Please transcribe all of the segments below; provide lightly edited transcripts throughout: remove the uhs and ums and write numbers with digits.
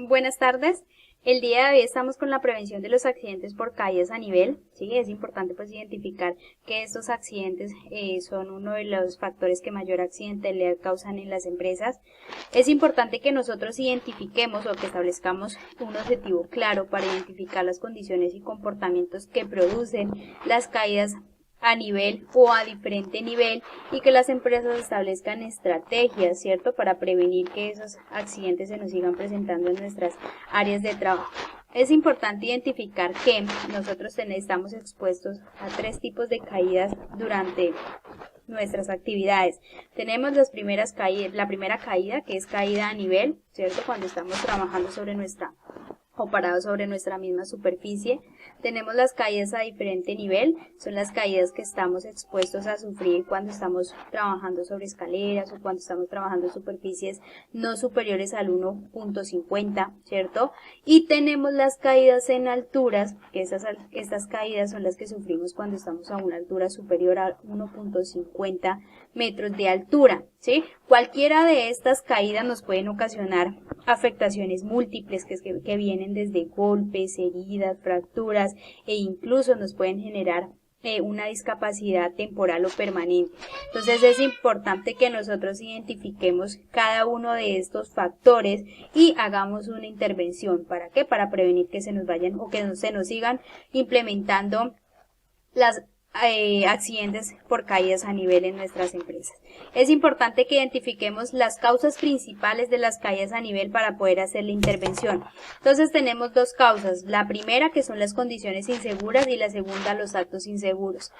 Buenas tardes. El día de hoy estamos con la prevención de los accidentes por caídas a nivel. Sí, es importante pues identificar que estos accidentes son uno de los factores que mayor accidentalidad causan en las empresas. Es importante que nosotros identifiquemos o que establezcamos un objetivo claro para identificar las condiciones y comportamientos que producen las caídas a nivel o a diferente nivel y que las empresas establezcan estrategias, ¿cierto?, para prevenir que esos accidentes se nos sigan presentando en nuestras áreas de trabajo. Es importante identificar que nosotros estamos expuestos a 3 tipos de caídas durante nuestras actividades. Tenemos la primera caída, que es caída a nivel, ¿cierto?, cuando estamos trabajando sobre nuestra o parados sobre nuestra misma superficie. Tenemos las caídas a diferente nivel, son las caídas que estamos expuestos a sufrir cuando estamos trabajando sobre escaleras o cuando estamos trabajando en superficies no superiores al 1.50, ¿cierto? Y tenemos las caídas en alturas, que estas caídas son las que sufrimos cuando estamos a una altura superior a 1.50 metros de altura, ¿sí? Cualquiera de estas caídas nos pueden ocasionar afectaciones múltiples que vienen desde golpes, heridas, fracturas e incluso nos pueden generar una discapacidad temporal o permanente. Entonces es importante que nosotros identifiquemos cada uno de estos factores y hagamos una intervención. ¿Para qué? Para prevenir que se nos vayan o que se nos sigan implementando las accidentes por caídas a nivel en nuestras empresas. Es importante que identifiquemos las causas principales de las caídas a nivel para poder hacer la intervención. Entonces tenemos 2 causas, la primera que son las condiciones inseguras y la segunda los actos inseguros.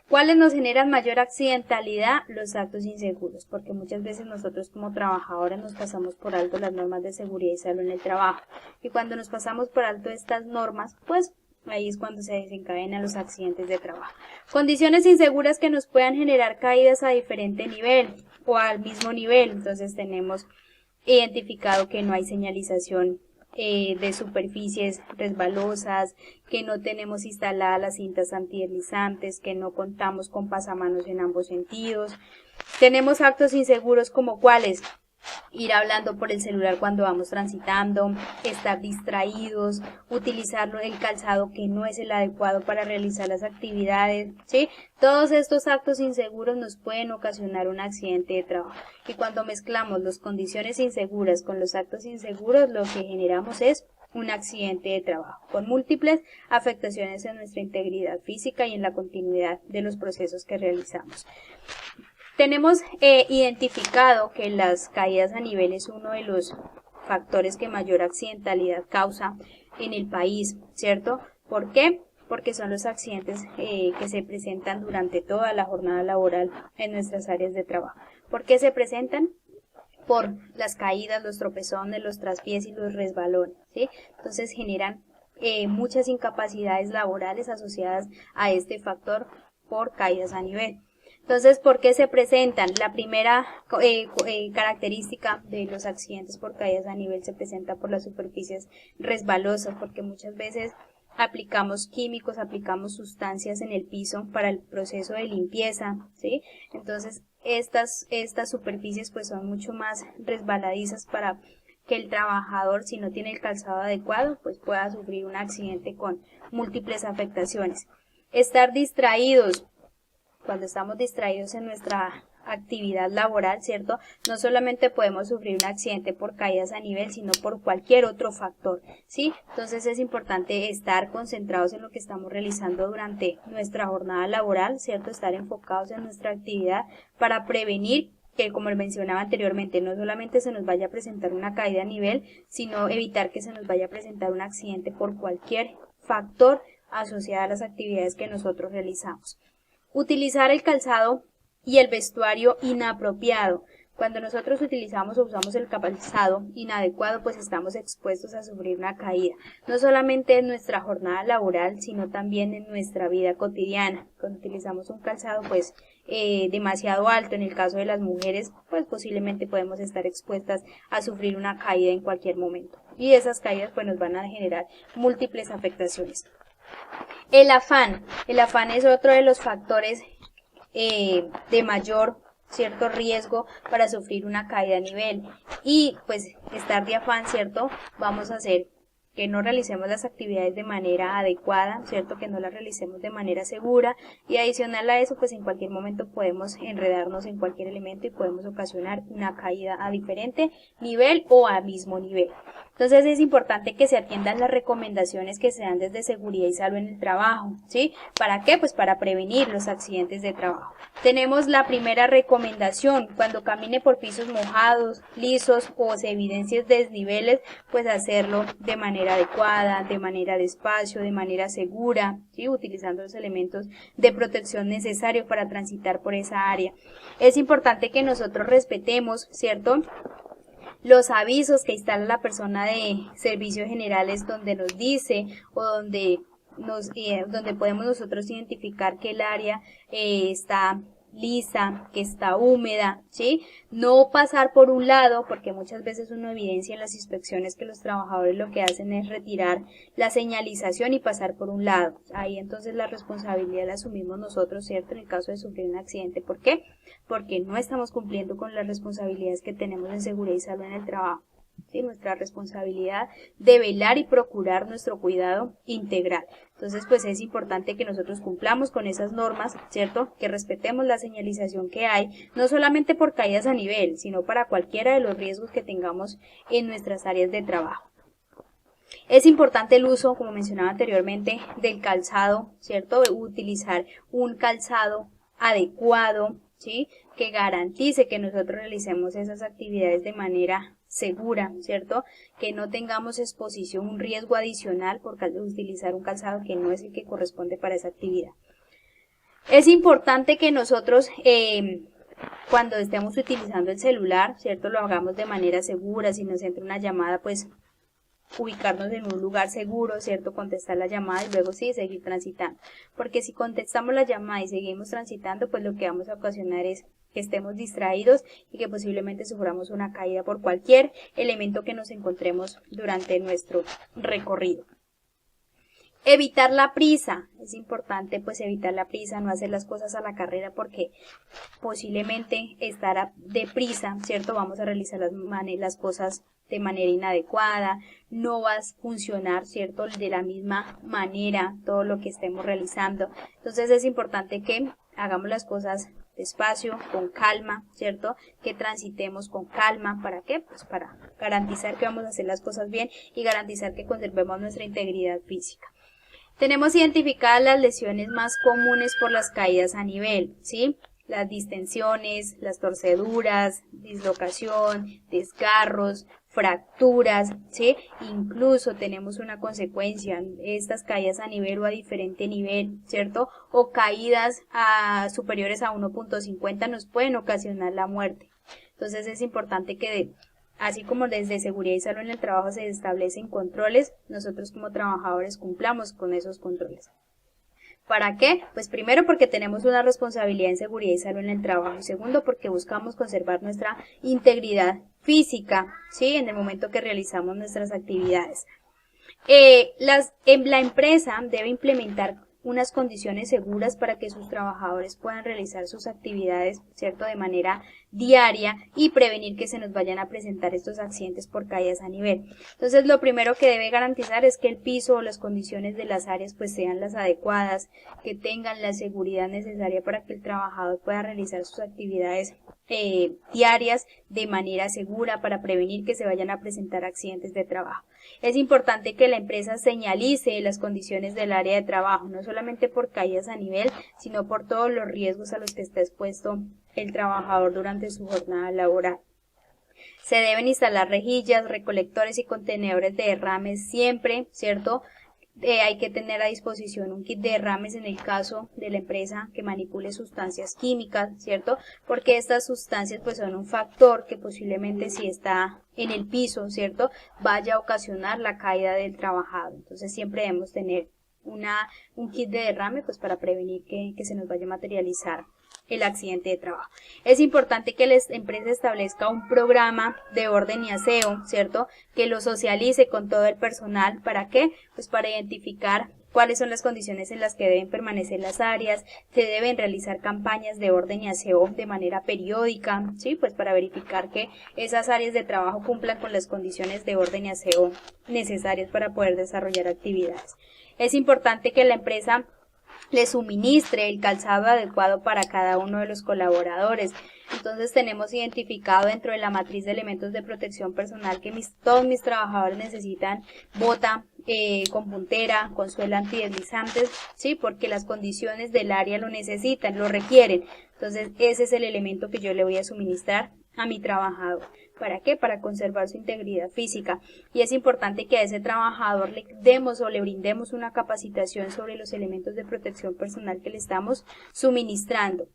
¿Cuáles nos generan mayor accidentalidad? Los actos inseguros, porque muchas veces nosotros como trabajadores nos pasamos por alto las normas de seguridad y salud en el trabajo, y cuando nos pasamos por alto estas normas, pues ahí es cuando se desencadenan los accidentes de trabajo. Condiciones inseguras que nos puedan generar caídas a diferente nivel o al mismo nivel. Entonces tenemos identificado que no hay señalización de superficies resbalosas, que no tenemos instaladas las cintas antideslizantes, que no contamos con pasamanos en ambos sentidos. Tenemos actos inseguros como cuáles: ir hablando por el celular cuando vamos transitando, estar distraídos, utilizar el calzado que no es el adecuado para realizar las actividades, ¿sí? Todos estos actos inseguros nos pueden ocasionar un accidente de trabajo. Y cuando mezclamos las condiciones inseguras con los actos inseguros, lo que generamos es un accidente de trabajo, con múltiples afectaciones en nuestra integridad física y en la continuidad de los procesos que realizamos. Tenemos identificado que las caídas a nivel es uno de los factores que mayor accidentalidad causa en el país, ¿cierto? ¿Por qué? Porque son los accidentes que se presentan durante toda la jornada laboral en nuestras áreas de trabajo. ¿Por qué se presentan? Por las caídas, los tropezones, los traspiés y los resbalones, ¿sí? Entonces generan muchas incapacidades laborales asociadas a este factor por caídas a nivel. Entonces, ¿por qué se presentan? La primera característica de los accidentes por caídas a nivel se presenta por las superficies resbalosas, porque muchas veces aplicamos químicos, aplicamos sustancias en el piso para el proceso de limpieza, ¿sí? Entonces, estas superficies pues son mucho más resbaladizas para que el trabajador, si no tiene el calzado adecuado, pues pueda sufrir un accidente con múltiples afectaciones. Estar distraídos. Cuando estamos distraídos en nuestra actividad laboral, ¿cierto? No solamente podemos sufrir un accidente por caídas a nivel, sino por cualquier otro factor, ¿sí? Entonces es importante estar concentrados en lo que estamos realizando durante nuestra jornada laboral, ¿cierto? Estar enfocados en nuestra actividad para prevenir que, como mencionaba anteriormente, no solamente se nos vaya a presentar una caída a nivel, sino evitar que se nos vaya a presentar un accidente por cualquier factor asociado a las actividades que nosotros realizamos. Utilizar el calzado y el vestuario inapropiado. Cuando nosotros utilizamos o usamos el calzado inadecuado, pues estamos expuestos a sufrir una caída. No solamente en nuestra jornada laboral, sino también en nuestra vida cotidiana. Cuando utilizamos un calzado, pues demasiado alto, en el caso de las mujeres, pues posiblemente podemos estar expuestas a sufrir una caída en cualquier momento. Y esas caídas pues nos van a generar múltiples afectaciones. El afán es otro de los factores de mayor cierto riesgo para sufrir una caída a nivel. Y pues estar de afán, ¿cierto? Vamos a hacer que no realicemos las actividades de manera adecuada, ¿cierto? Que no las realicemos de manera segura, y adicional a eso, pues en cualquier momento podemos enredarnos en cualquier elemento y podemos ocasionar una caída a diferente nivel o a mismo nivel. Entonces es importante que se atiendan las recomendaciones que se dan desde seguridad y salud en el trabajo, ¿sí? ¿Para qué? Pues para prevenir los accidentes de trabajo. Tenemos la primera recomendación: cuando camine por pisos mojados, lisos o se evidencien desniveles, pues hacerlo de manera adecuada, de manera despacio, de manera segura, ¿sí? Utilizando los elementos de protección necesarios para transitar por esa área. Es importante que nosotros respetemos, ¿cierto?, los avisos que instala la persona de servicios generales, donde nos dice o donde podemos nosotros identificar que el área está lisa, que está húmeda, ¿sí? No pasar por un lado, porque muchas veces uno evidencia en las inspecciones que los trabajadores lo que hacen es retirar la señalización y pasar por un lado. Ahí entonces la responsabilidad la asumimos nosotros, ¿cierto? En el caso de sufrir un accidente. ¿Por qué? Porque no estamos cumpliendo con las responsabilidades que tenemos en seguridad y salud en el trabajo. ¿Sí? Nuestra responsabilidad de velar y procurar nuestro cuidado integral. Entonces, pues es importante que nosotros cumplamos con esas normas, ¿cierto? Que respetemos la señalización que hay, no solamente por caídas a nivel, sino para cualquiera de los riesgos que tengamos en nuestras áreas de trabajo. Es importante el uso, como mencionaba anteriormente, del calzado, ¿cierto? Utilizar un calzado adecuado, ¿sí? Que garantice que nosotros realicemos esas actividades de manera segura, ¿cierto? Que no tengamos exposición, un riesgo adicional por utilizar un calzado que no es el que corresponde para esa actividad. Es importante que nosotros, cuando estemos utilizando el celular, ¿cierto?, lo hagamos de manera segura. Si nos entra una llamada, pues ubicarnos en un lugar seguro, ¿cierto? Contestar la llamada y luego sí seguir transitando. Porque si contestamos la llamada y seguimos transitando, pues lo que vamos a ocasionar es que estemos distraídos y que posiblemente suframos una caída por cualquier elemento que nos encontremos durante nuestro recorrido. Evitar la prisa. Es importante pues evitar la prisa, no hacer las cosas a la carrera, porque posiblemente estar deprisa, ¿cierto? Vamos a realizar las cosas de manera inadecuada, no va a funcionar, ¿cierto?, de la misma manera todo lo que estemos realizando. Entonces es importante que hagamos las cosas despacio, con calma, ¿cierto? Que transitemos con calma. ¿Para qué? Pues para garantizar que vamos a hacer las cosas bien y garantizar que conservemos nuestra integridad física. Tenemos identificadas las lesiones más comunes por las caídas a nivel, ¿sí? Las distensiones, las torceduras, dislocación, desgarros, fracturas, ¿sí? Incluso tenemos una consecuencia, estas caídas a nivel o a diferente nivel, ¿cierto? O caídas superiores a 1.50 nos pueden ocasionar la muerte. Entonces es importante que así como desde seguridad y salud en el trabajo se establecen controles, nosotros como trabajadores cumplamos con esos controles. ¿Para qué? Pues primero porque tenemos una responsabilidad en seguridad y salud en el trabajo, y segundo porque buscamos conservar nuestra integridad física, ¿sí?, en el momento que realizamos nuestras actividades. La empresa debe implementar unas condiciones seguras para que sus trabajadores puedan realizar sus actividades, ¿cierto?, de manera diaria y prevenir que se nos vayan a presentar estos accidentes por caídas a nivel. Entonces, lo primero que debe garantizar es que el piso o las condiciones de las áreas pues sean las adecuadas, que tengan la seguridad necesaria para que el trabajador pueda realizar sus actividades diarias de manera segura para prevenir que se vayan a presentar accidentes de trabajo. Es importante que la empresa señalice las condiciones del área de trabajo, no solamente por caídas a nivel, sino por todos los riesgos a los que está expuesto el trabajador durante su jornada laboral. Se deben instalar rejillas, recolectores y contenedores de derrames siempre, ¿cierto? Hay que tener a disposición un kit de derrames en el caso de la empresa que manipule sustancias químicas, ¿cierto? Porque estas sustancias pues son un factor que posiblemente si está en el piso, ¿cierto?, vaya a ocasionar la caída del trabajador. Entonces siempre debemos tener un kit de derrame pues para prevenir que se nos vaya a materializar el accidente de trabajo. Es importante que la empresa establezca un programa de orden y aseo, ¿cierto?, que lo socialice con todo el personal. ¿Para qué? Pues para identificar cuáles son las condiciones en las que deben permanecer las áreas, se deben realizar campañas de orden y aseo de manera periódica, ¿sí? Pues para verificar que esas áreas de trabajo cumplan con las condiciones de orden y aseo necesarias para poder desarrollar actividades. Es importante que la empresa le suministre el calzado adecuado para cada uno de los colaboradores. Entonces tenemos identificado dentro de la matriz de elementos de protección personal que todos mis trabajadores necesitan bota con puntera, con suela antideslizantes, ¿sí? Porque las condiciones del área lo necesitan, lo requieren. Entonces ese es el elemento que yo le voy a suministrar a mi trabajador. ¿Para qué? Para conservar su integridad física. Y es importante que a ese trabajador le demos o le brindemos una capacitación sobre los elementos de protección personal que le estamos suministrando.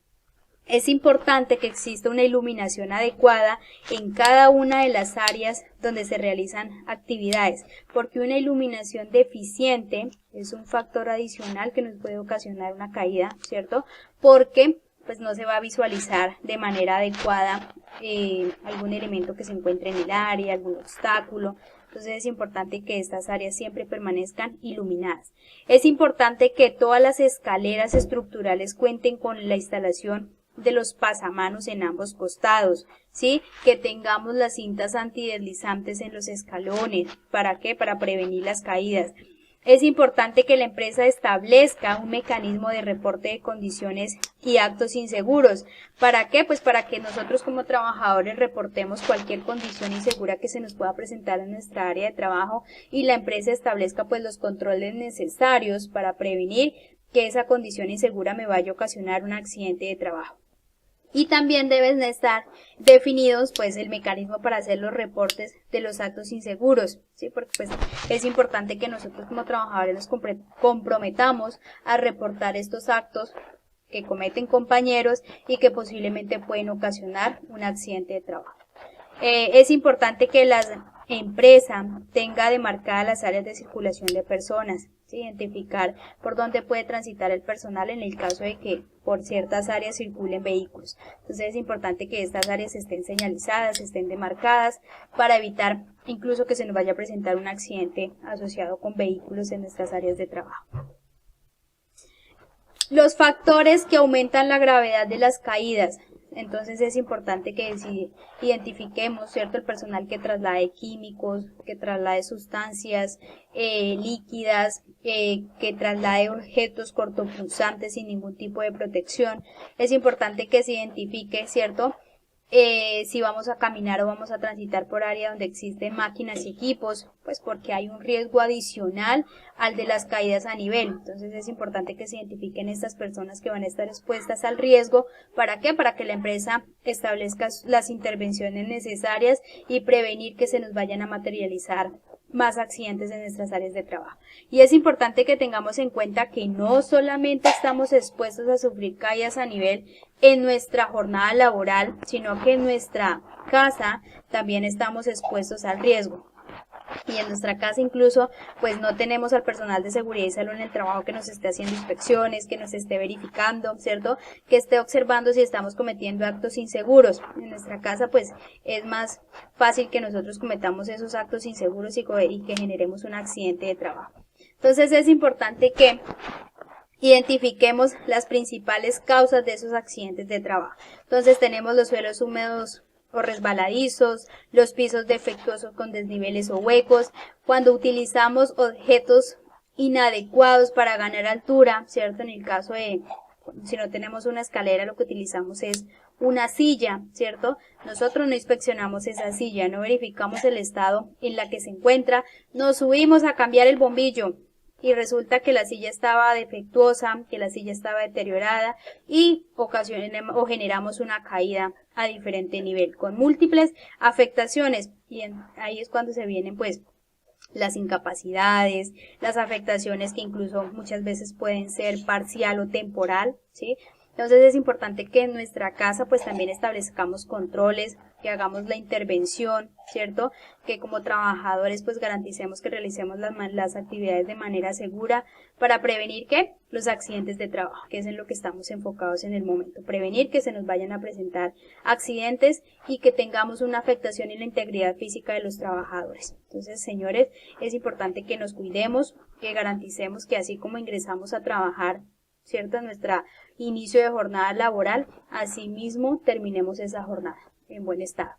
Es importante que exista una iluminación adecuada en cada una de las áreas donde se realizan actividades, porque una iluminación deficiente es un factor adicional que nos puede ocasionar una caída, ¿cierto? Porque pues no se va a visualizar de manera adecuada algún elemento que se encuentre en el área, algún obstáculo. Entonces es importante que estas áreas siempre permanezcan iluminadas. Es importante que todas las escaleras estructurales cuenten con la instalación de los pasamanos en ambos costados, ¿sí? Que tengamos las cintas antideslizantes en los escalones. ¿Para qué? Para prevenir las caídas. Es importante que la empresa establezca un mecanismo de reporte de condiciones y actos inseguros. ¿Para qué? Pues para que nosotros como trabajadores reportemos cualquier condición insegura que se nos pueda presentar en nuestra área de trabajo y la empresa establezca pues los controles necesarios para prevenir que esa condición insegura me vaya a ocasionar un accidente de trabajo. Y también deben estar definidos pues el mecanismo para hacer los reportes de los actos inseguros, ¿sí? Porque pues es importante que nosotros como trabajadores nos comprometamos a reportar estos actos que cometen compañeros y que posiblemente pueden ocasionar un accidente de trabajo. Es importante que la empresa tenga demarcadas las áreas de circulación de personas, ¿sí? Identificar por dónde puede transitar el personal en el caso de que por ciertas áreas circulen vehículos. Entonces es importante que estas áreas estén señalizadas, estén demarcadas para evitar incluso que se nos vaya a presentar un accidente asociado con vehículos en nuestras áreas de trabajo. Los factores que aumentan la gravedad de las caídas. Entonces es importante que si identifiquemos, ¿cierto?, el personal que traslade químicos, que traslade sustancias líquidas, que traslade objetos cortopunzantes sin ningún tipo de protección. Es importante que se identifique, ¿cierto?, si vamos a caminar o vamos a transitar por área donde existen máquinas y equipos, pues porque hay un riesgo adicional al de las caídas a nivel. Entonces es importante que se identifiquen estas personas que van a estar expuestas al riesgo. ¿Para qué? Para que la empresa establezca las intervenciones necesarias y prevenir que se nos vayan a materializar más accidentes en nuestras áreas de trabajo. Y es importante que tengamos en cuenta que no solamente estamos expuestos a sufrir caídas a nivel en nuestra jornada laboral, sino que en nuestra casa también estamos expuestos al riesgo. Y en nuestra casa incluso pues no tenemos al personal de seguridad y salud en el trabajo que nos esté haciendo inspecciones, que nos esté verificando, ¿cierto?, que esté observando si estamos cometiendo actos inseguros. En nuestra casa pues es más fácil que nosotros cometamos esos actos inseguros y que generemos un accidente de trabajo. Entonces es importante que identifiquemos las principales causas de esos accidentes de trabajo. Entonces tenemos los suelos húmedos o resbaladizos, los pisos defectuosos con desniveles o huecos, cuando utilizamos objetos inadecuados para ganar altura, ¿cierto? En el caso de, si no tenemos una escalera, lo que utilizamos es una silla, ¿cierto? Nosotros no inspeccionamos esa silla, no verificamos el estado en la que se encuentra, nos subimos a cambiar el bombillo y resulta que la silla estaba defectuosa, que la silla estaba deteriorada y generamos una caída a diferente nivel con múltiples afectaciones y ahí es cuando se vienen pues las incapacidades, las afectaciones que incluso muchas veces pueden ser parcial o temporal, ¿sí? Entonces es importante que en nuestra casa pues también establezcamos controles que hagamos la intervención, ¿cierto? Que como trabajadores pues garanticemos que realicemos las actividades de manera segura para prevenir que los accidentes de trabajo, que es en lo que estamos enfocados en el momento, prevenir que se nos vayan a presentar accidentes y que tengamos una afectación en la integridad física de los trabajadores. Entonces, señores, es importante que nos cuidemos, que garanticemos que así como ingresamos a trabajar, ¿cierto? En nuestro inicio de jornada laboral, asimismo terminemos esa jornada en buen estado.